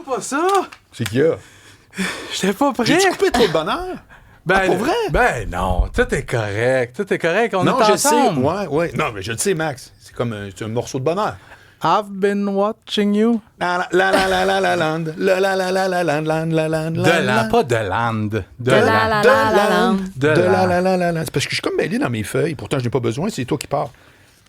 pas ça! C'est qu'il y a. J'étais pas prêt! J'ai-tu coupé trop de bonheur? Pour vrai? Ben non, tout est correct. Tout est correct. On non, est je ensemble. sais. Ouais. Non, mais je le sais, Max. C'est comme un morceau de bonheur. I've been watching you. La la la la la la land. La la la la la la la la la la. Pas de land. De la land. De la. C'est parce que je suis comme mêlé dans mes feuilles. Pourtant, je n'ai pas besoin. C'est toi qui pars.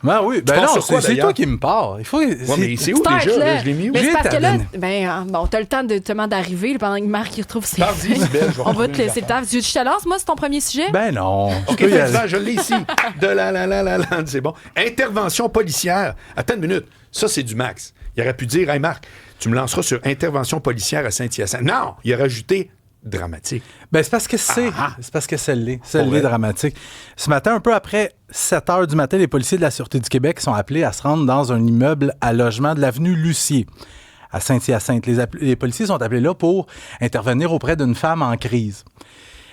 Ben oui, ben penses non, sur quoi, c'est d'ailleurs? toi qui me parles. Il faut. Ouais, mais c'est où Start, déjà? là. Là, je l'ai mis où? Mais c'est parce que là, J'ai bon, t'as le temps d'arriver là, pendant que Marc il retrouve ses Parle-y, feuilles. Isabelle, je vais On va te retrouver laisser mes le temps. Je te lance, moi, c'est ton premier sujet? Ben non. OK, Tu peux y aller. effectivement, je l'ai ici. De la, c'est bon. Intervention policière. Attends une minute. Ça, c'est du Max. Il aurait pu dire, hey Marc, tu me lanceras sur intervention policière à Saint-Hyacinthe. Non, il a rajouté dramatique. Ben, c'est parce que c'est parce que c'est l'est. C'est Pour vrai? l'est dramatique. Ce matin, un peu après 7 heures du matin, les policiers de la Sûreté du Québec sont appelés à se rendre dans un immeuble à logement de l'avenue Lucier, à Saint-Hyacinthe. Les policiers sont appelés là pour intervenir auprès d'une femme en crise.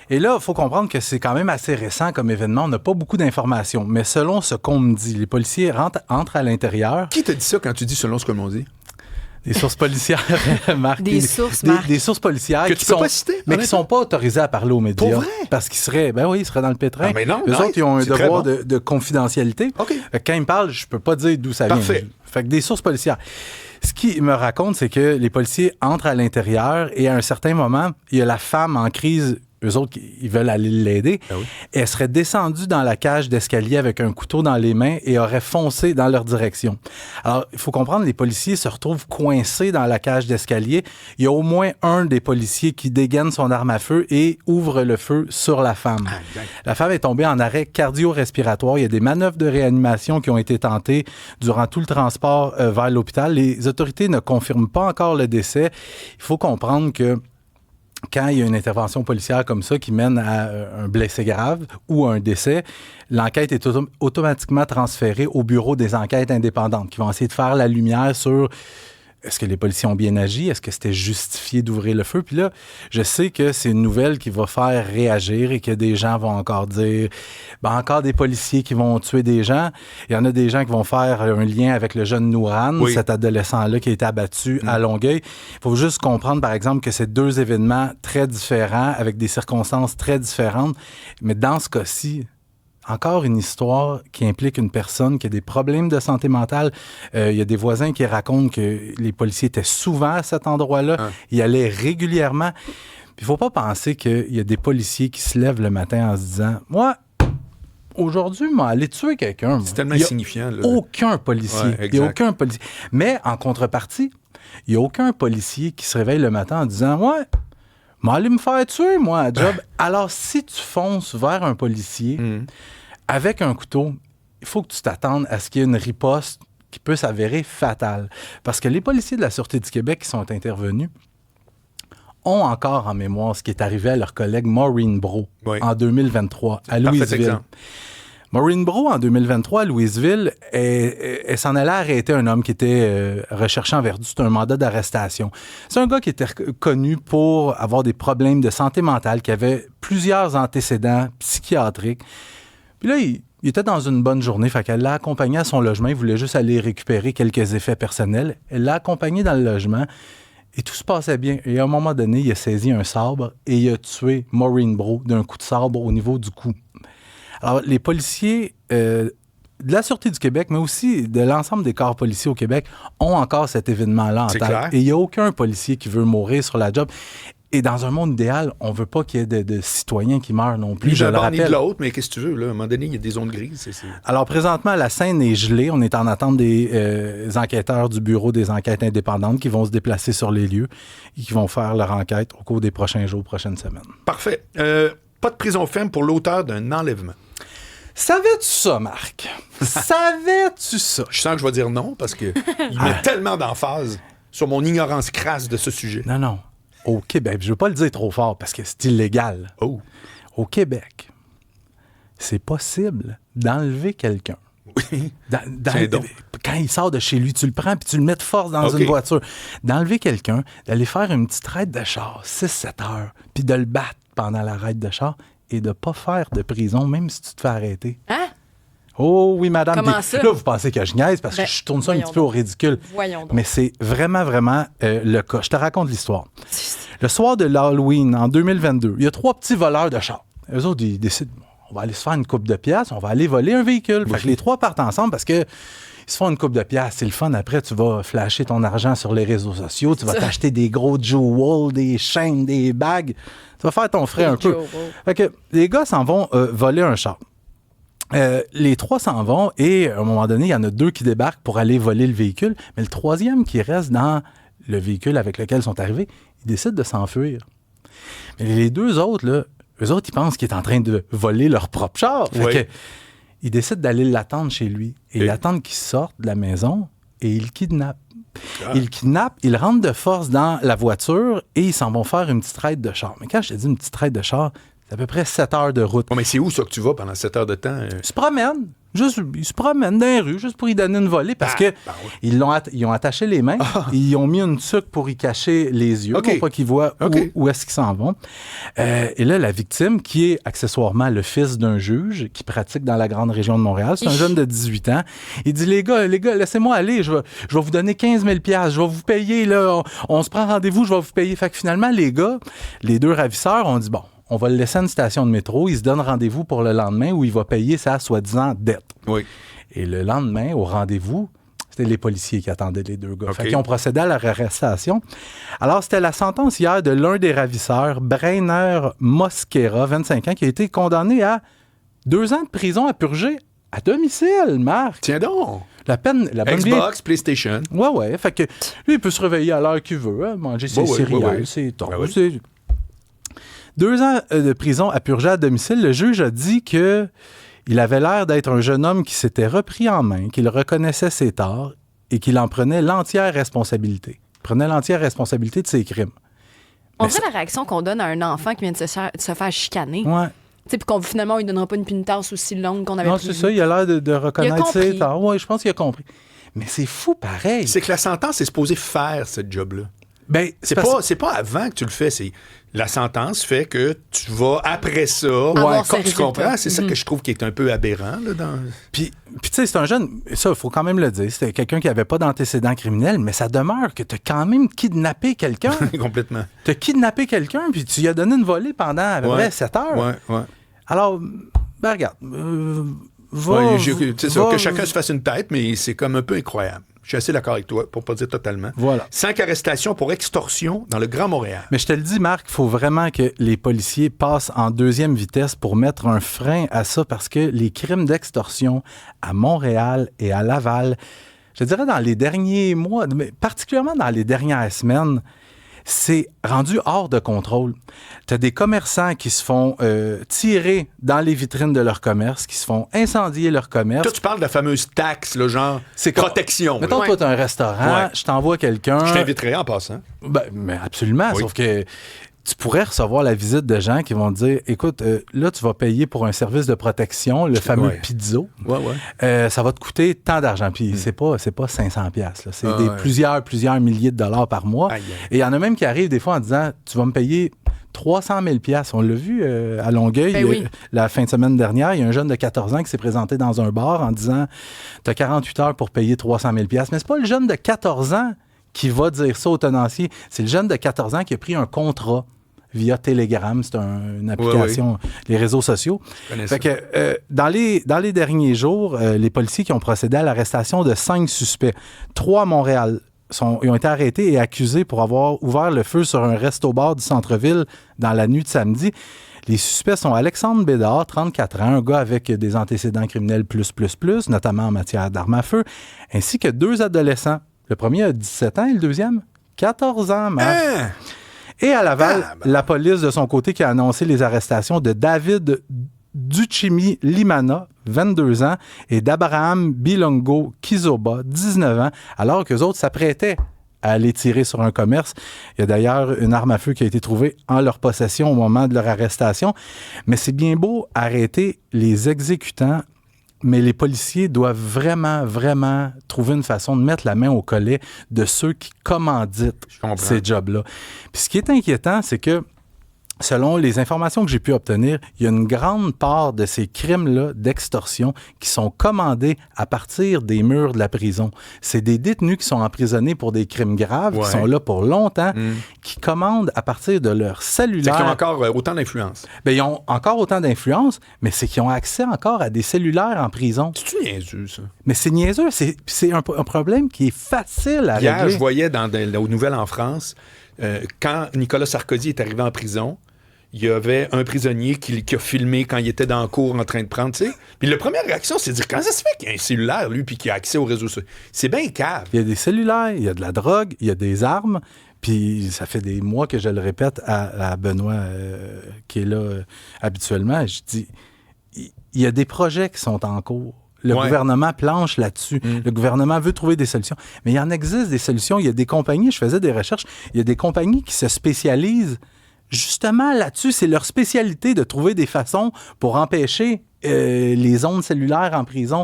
Et là, il faut comprendre que c'est quand même assez récent comme événement. On n'a pas beaucoup d'informations. Mais selon ce qu'on me dit, les policiers entrent à l'intérieur. Qui t'a dit ça quand tu dis selon ce que l'on dit? Des sources policières, Marc. Des sources, Marc. Des sources policières Que qui tu peux sont, pas citer, mais qui sont pas autorisées à parler aux médias. Pour vrai? Parce qu'ils seraient, ben oui, ils seraient dans le pétrin. Ah, mais non, Eux nice. autres, ils ont un C'est très devoir bon. de confidentialité. OK. Fait que quand ils me parlent, je peux pas dire d'où ça Parfait. vient. Fait que des sources policières. Ce qu'ils me racontent, c'est que les policiers entrent à l'intérieur et à un certain moment, il y a la femme en crise. Eux autres, ils veulent aller l'aider. Ah oui. Elle serait descendue dans la cage d'escalier avec un couteau dans les mains et aurait foncé dans leur direction. Alors, il faut comprendre, les policiers se retrouvent coincés dans la cage d'escalier. Il y a au moins un des policiers qui dégaine son arme à feu et ouvre le feu sur la femme. La femme est tombée en arrêt cardio-respiratoire. Il y a des manœuvres de réanimation qui ont été tentées durant tout le transport vers l'hôpital. Les autorités ne confirment pas encore le décès. Il faut comprendre que quand il y a une intervention policière comme ça qui mène à un blessé grave ou à un décès, l'enquête est automatiquement transférée au bureau des enquêtes indépendantes qui vont essayer de faire la lumière sur est-ce que les policiers ont bien agi? Est-ce que c'était justifié d'ouvrir le feu? Puis là, je sais que c'est une nouvelle qui va faire réagir et que des gens vont encore dire encore des policiers qui vont tuer des gens. Il y en a des gens qui vont faire un lien avec le jeune Nouran, Oui. cet adolescent-là qui a été abattu à Longueuil. Il faut juste comprendre, par exemple, que c'est deux événements très différents avec des circonstances très différentes. Mais dans ce cas-ci, encore une histoire qui implique une personne qui a des problèmes de santé mentale. Il y a des voisins qui racontent que les policiers étaient souvent à cet endroit-là. Ils allaient régulièrement. Il ne faut pas penser qu'il y a des policiers qui se lèvent le matin en se disant « Moi, aujourd'hui, je vais aller tuer quelqu'un. » C'est tellement Il y a insignifiant. Là. aucun policier. Ouais, Il n'y a exact. aucun policier. Mais en contrepartie, il n'y a aucun policier qui se réveille le matin en disant « Ouais, je vais aller me faire tuer, moi, à job. » Alors, si tu fonces vers un policier avec un couteau, il faut que tu t'attendes à ce qu'il y ait une riposte qui peut s'avérer fatale. Parce que les policiers de la Sûreté du Québec qui sont intervenus ont encore en mémoire ce qui est arrivé à leur collègue Maureen Brault en 2023 à Louisville. exemple. Maureen Brault, en 2023, à Louisville, elle s'en allait arrêter un homme qui était recherché en vertu d'un mandat d'arrestation. C'est un gars qui était connu pour avoir des problèmes de santé mentale, qui avait plusieurs antécédents psychiatriques. Puis là, il était dans une bonne journée, fait qu'elle l'a accompagné à son logement. Il voulait juste aller récupérer quelques effets personnels. Elle l'a accompagné dans le logement et tout se passait bien. Et à un moment donné, il a saisi un sabre et il a tué Maureen Brault d'un coup de sabre au niveau du cou. Alors, les policiers de la Sûreté du Québec, mais aussi de l'ensemble des corps policiers au Québec, ont encore cet événement-là en C'est tête. clair. Et il n'y a aucun policier qui veut mourir sur la job. Et dans un monde idéal, on ne veut pas qu'il y ait de citoyens qui meurent non plus. Ni Je d'un le bord ni de rappelle. l'autre, mais qu'est-ce que tu veux? Là? À un moment donné, il y a des zones grises. Alors, présentement, la scène est gelée. On est en attente des enquêteurs du Bureau des enquêtes indépendantes qui vont se déplacer sur les lieux et qui vont faire leur enquête au cours des prochains jours, prochaines semaines. Parfait. Pas de prison ferme pour l'auteur d'un enlèvement. Savais-tu ça, Marc? Savais-tu ça? Je sens que je vais dire non parce qu'il met tellement d'emphase sur mon ignorance crasse de ce sujet. Non, non. Au Québec, je ne veux pas le dire trop fort parce que c'est illégal. Oh. Au Québec, c'est possible d'enlever quelqu'un. Oui. Tiens donc. Quand il sort de chez lui, tu le prends puis tu le mets de force dans OK. une voiture. D'enlever quelqu'un, d'aller faire une petite raide de char, 6-7 heures, puis de le battre pendant la raide de char et de ne pas faire de prison, même si tu te fais arrêter. Hein? Oh oui, madame. Comment ça? Là, vous pensez que je niaise parce que Ben, je tourne ça un voyons petit peu au ridicule. Voyons donc. Mais c'est vraiment, vraiment le cas. Je te raconte l'histoire. Le soir de l'Halloween, en 2022, il y a 3 petits voleurs de chars. Eux autres, ils décident, on va aller se faire une coupe de piastres, on va aller voler un véhicule. Fait que les 3 partent ensemble parce que ils se font une coupe de piastres. C'est le fun. Après, tu vas flasher ton argent sur les réseaux sociaux. Tu vas t'acheter des gros jewels, des chaînes, des bagues. Tu vas faire ton frais un peu. Fait que les gars s'en vont voler un char. Les 3 s'en vont et à un moment donné, il y en a 2 qui débarquent pour aller voler le véhicule. Mais le 3e qui reste dans le véhicule avec lequel ils sont arrivés, il décide de s'enfuir. Mais les 2 autres, là, eux autres, ils pensent qu'il est en train de voler leur propre char. Fait que, ils décident d'aller l'attendre chez lui. Et ils attendent qu'il sorte de la maison et ils le kidnappent. Ils le kidnappent, ils rentrent de force dans la voiture et ils s'en vont faire une petite raid de char. Mais quand je te dis une petite raid de char, c'est à peu près 7 heures de route. Oh, mais c'est où ça que tu vas pendant 7 heures de temps? Ils se promènent. Ils se promènent dans les rues juste pour y donner une volée parce que ils ont attaché les mains, ils ont mis une tuque pour y cacher les yeux pour pas qu'ils voient où est-ce qu'ils s'en vont. Et là, la victime, qui est accessoirement le fils d'un juge qui pratique dans la grande région de Montréal, c'est un jeune de 18 ans. Il dit, les gars, laissez-moi aller, je vais vous donner 15 000 $, je vais vous payer, là, on se prend rendez-vous, je vais vous payer. Fait que finalement, les gars, les 2 ravisseurs ont dit, bon, on va le laisser à une station de métro. Il se donne rendez-vous pour le lendemain où il va payer sa soi-disant dette. Oui. Et le lendemain, au rendez-vous, c'était les policiers qui attendaient les 2 gars. Fait qu'ils ont procédé à leur arrestation. Alors, c'était la sentence hier de l'un des ravisseurs, Brainer Mosquera, 25 ans, qui a été condamné à 2 ans de prison à purger à domicile, Marc. Tiens donc! La bonne Xbox, PlayStation. Ouais. Fait que lui, il peut se réveiller à l'heure qu'il veut, hein, manger ses céréales, ses toasts. 2 ans de prison à purger à domicile. Le juge a dit que il avait l'air d'être un jeune homme qui s'était repris en main, qu'il reconnaissait ses torts et qu'il en prenait l'entière responsabilité. Il prenait l'entière responsabilité de ses crimes. On dirait la réaction qu'on donne à un enfant qui vient de se faire chicaner. Ouais. Puis qu'on finalement, il ne donnera pas une pénitence aussi longue qu'on avait Non, prévu. c'est ça. Il a l'air de reconnaître ses torts. Oui, je pense qu'il a compris. Mais c'est fou pareil. C'est que la sentence est supposée faire ce job-là. Ben, C'est pas avant que tu le fais, c'est la sentence fait que tu vas après ça. Comme tu comprends, c'est ça que je trouve qui est un peu aberrant. Là, Puis tu sais, c'est un jeune, ça, il faut quand même le dire, c'était quelqu'un qui n'avait pas d'antécédents criminels, mais ça demeure que tu as quand même kidnappé quelqu'un. Complètement. Tu as kidnappé quelqu'un, puis tu lui as donné une volée pendant à peu près 7 heures. Ouais. Alors, ben regarde, c'est ça, que chacun se fasse une tête, mais c'est comme un peu incroyable. Je suis assez d'accord avec toi, pour pas dire totalement. Voilà. 5 arrestations pour extorsion dans le Grand Montréal. Mais je te le dis, Marc, il faut vraiment que les policiers passent en 2e vitesse pour mettre un frein à ça parce que les crimes d'extorsion à Montréal et à Laval, je dirais dans les derniers mois, mais particulièrement dans les dernières semaines, c'est rendu hors de contrôle. Tu as des commerçants qui se font tirer dans les vitrines de leur commerce, qui se font incendier leur commerce. Toi, tu parles de la fameuse taxe, là, genre c'est protection. Mettons, toi, tu as un restaurant, je t'envoie quelqu'un. Je t'inviterai en passant. Ben, mais absolument, sauf que tu pourrais recevoir la visite de gens qui vont te dire, écoute, là, tu vas payer pour un service de protection, le fameux pizzo. Ça va te coûter tant d'argent. Puis c'est pas 500$. Là. C'est plusieurs milliers de dollars par mois. Et il y en a même qui arrivent des fois en disant, tu vas me payer 300 000$. On l'a vu à Longueuil la fin de semaine dernière. Il y a un jeune de 14 ans qui s'est présenté dans un bar en disant, tu as 48 heures pour payer 300 000$. Mais c'est pas le jeune de 14 ans qui va dire ça au tenancier. C'est le jeune de 14 ans qui a pris un contrat via Telegram. C'est une application, les réseaux sociaux. Fait que, dans les derniers jours, les policiers qui ont procédé à l'arrestation de 5 suspects, 3 à Montréal, ils ont été arrêtés et accusés pour avoir ouvert le feu sur un resto-bar du centre-ville dans la nuit de samedi. Les suspects sont Alexandre Bédard, 34 ans, un gars avec des antécédents criminels plus, notamment en matière d'armes à feu, ainsi que 2 adolescents. Le premier a 17 ans et le deuxième, 14 ans, Marc. Et à Laval, la police, de son côté, qui a annoncé les arrestations de David Duchimi Limana, 22 ans, et d'Abraham Bilongo Kizoba, 19 ans, alors qu'eux autres s'apprêtaient à aller tirer sur un commerce. Il y a d'ailleurs une arme à feu qui a été trouvée en leur possession au moment de leur arrestation. Mais c'est bien beau arrêter les exécutants, mais les policiers doivent vraiment, vraiment trouver une façon de mettre la main au collet de ceux qui commanditent ces jobs-là. Puis ce qui est inquiétant, c'est que selon les informations que j'ai pu obtenir, il y a une grande part de ces crimes-là d'extorsion qui sont commandés à partir des murs de la prison. C'est des détenus qui sont emprisonnés pour des crimes graves, qui sont là pour longtemps, qui commandent à partir de leur cellulaire. C'est qu'ils ont encore autant d'influence. Bien, ils ont encore autant d'influence, mais c'est qu'ils ont accès encore à des cellulaires en prison. C'est-tu niaiseux, ça? Mais c'est niaiseux. C'est un problème qui est facile à Hier, régler. je voyais aux Nouvelles en France, quand Nicolas Sarkozy est arrivé en prison, il y avait un prisonnier qui a filmé quand il était dans la cour en train de prendre, tu sais. Puis la première réaction, c'est de dire, comment ça se fait qu'il y a un cellulaire, lui, puis qu'il a accès aux réseaux sociaux? C'est bien cave. Il y a des cellulaires, il y a de la drogue, il y a des armes. Puis ça fait des mois que je le répète à Benoît, qui est là habituellement. Je dis, il y a des projets qui sont en cours. Le gouvernement planche là-dessus. Le gouvernement veut trouver des solutions. Mais il en existe des solutions. Il y a des compagnies, je faisais des recherches, il y a des compagnies qui se spécialisent justement là-dessus. C'est leur spécialité de trouver des façons pour empêcher les ondes cellulaires en prison.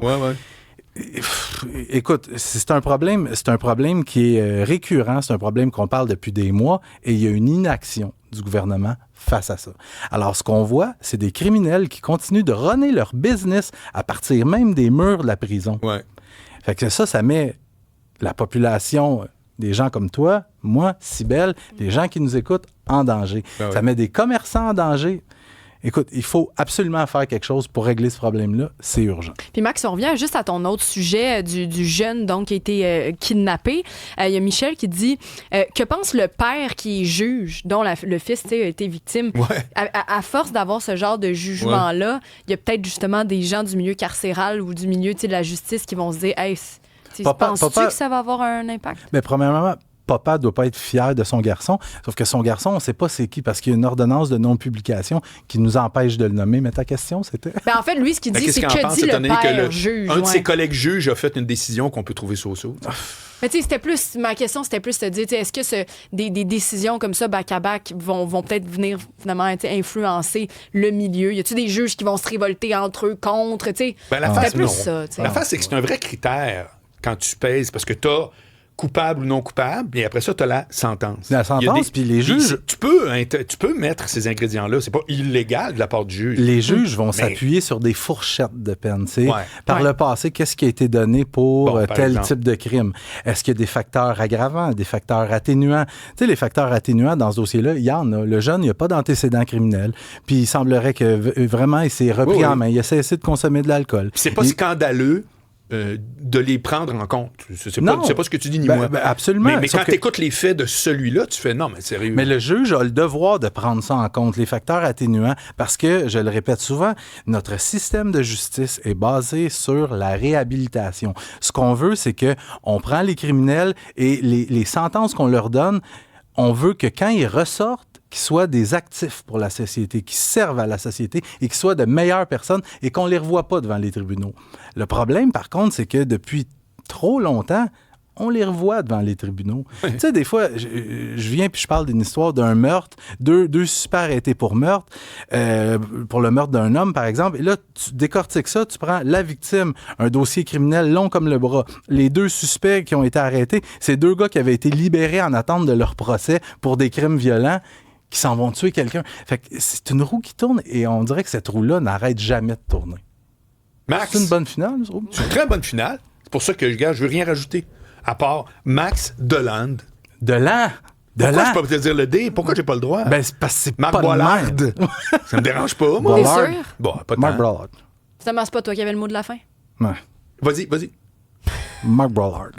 Écoute, c'est un problème qui est récurrent, c'est un problème qu'on parle depuis des mois et il y a une inaction du gouvernement face à ça. Alors, ce qu'on voit, c'est des criminels qui continuent de runner leur business à partir même des murs de la prison. Fait que ça met la population, des gens comme toi, moi, Cybèle, les gens qui nous écoutent, en danger. Ça met des commerçants en danger. Écoute, il faut absolument faire quelque chose pour régler ce problème-là. C'est urgent. Puis Max, on revient juste à ton autre sujet du jeune donc, qui a été kidnappé. Il y a Michel qui dit que pense le père qui est juge, dont le fils a été victime? À force d'avoir ce genre de jugement-là, il y a peut-être justement des gens du milieu carcéral ou du milieu de la justice qui vont se dire « Hey, penses-tu que ça va avoir un impact? » Mais premièrement, papa doit pas être fier de son garçon, sauf que son garçon, on ne sait pas c'est qui, parce qu'il y a une ordonnance de non-publication qui nous empêche de le nommer. Mais ta question, c'était? En fait, lui, ce qu'il dit, c'est que dit le père juge. Un de ses collègues juges a fait une décision qu'on peut trouver so-so. Mais tu sais, ma question, c'était plus de dire, est-ce que des décisions comme ça, back-à-back, vont peut-être venir finalement influencer le milieu? Y a-tu des juges qui vont se révolter entre eux, contre? L'affaire, plus ça. L'affaire, c'est que c'est un vrai critère quand tu pèses, parce que tu as coupable ou non coupable, et après ça, tu as la sentence. La sentence, puis les juges... Tu peux mettre ces ingrédients-là. C'est pas illégal de la part du juge. Les juges vont s'appuyer sur des fourchettes de peine. Par le passé, qu'est-ce qui a été donné pour tel type de crime? Est-ce qu'il y a des facteurs aggravants, des facteurs atténuants? Tu sais, les facteurs atténuants dans ce dossier-là, il y en a. Le jeune, il n'y a pas d'antécédent criminel. Puis il semblerait que vraiment, il s'est repris en main. Il a cessé de consommer de l'alcool. C'est pas scandaleux de les prendre en compte. C'est pas ce que tu dis, ni moi. Absolument. Mais quand tu écoutes les faits de celui-là, tu fais non, mais sérieux. Mais le juge a le devoir de prendre ça en compte, les facteurs atténuants, parce que, je le répète souvent, notre système de justice est basé sur la réhabilitation. Ce qu'on veut, c'est qu'on prend les criminels et les sentences qu'on leur donne, on veut que quand ils ressortent, qu'ils soient des actifs pour la société, qui servent à la société et qui soient de meilleures personnes et qu'on ne les revoie pas devant les tribunaux. Le problème, par contre, c'est que depuis trop longtemps, on les revoit devant les tribunaux. Tu sais, des fois, je viens puis je parle d'une histoire d'un meurtre, deux suspects arrêtés pour meurtre, pour le meurtre d'un homme, par exemple, et là, tu décortiques ça, tu prends la victime, un dossier criminel long comme le bras, les deux suspects qui ont été arrêtés, c'est deux gars qui avaient été libérés en attente de leur procès pour des crimes violents, qui s'en vont tuer quelqu'un. Fait que c'est une roue qui tourne et on dirait que cette roue-là n'arrête jamais de tourner. Max, c'est une bonne finale, ça? C'est une très bonne finale. C'est pour ça que, je veux rien rajouter. À part Max Delande. Pourquoi je peux pas te dire le D? Pourquoi j'ai pas le droit? Ben, c'est parce que c'est Marc pas Bollard. Ça me dérange pas, moi. T'es sûr? Bon, pas de Marc temps. Bollard. C'est pas toi qui avais le mot de la fin? Ouais. Vas-y. Marc Bollard.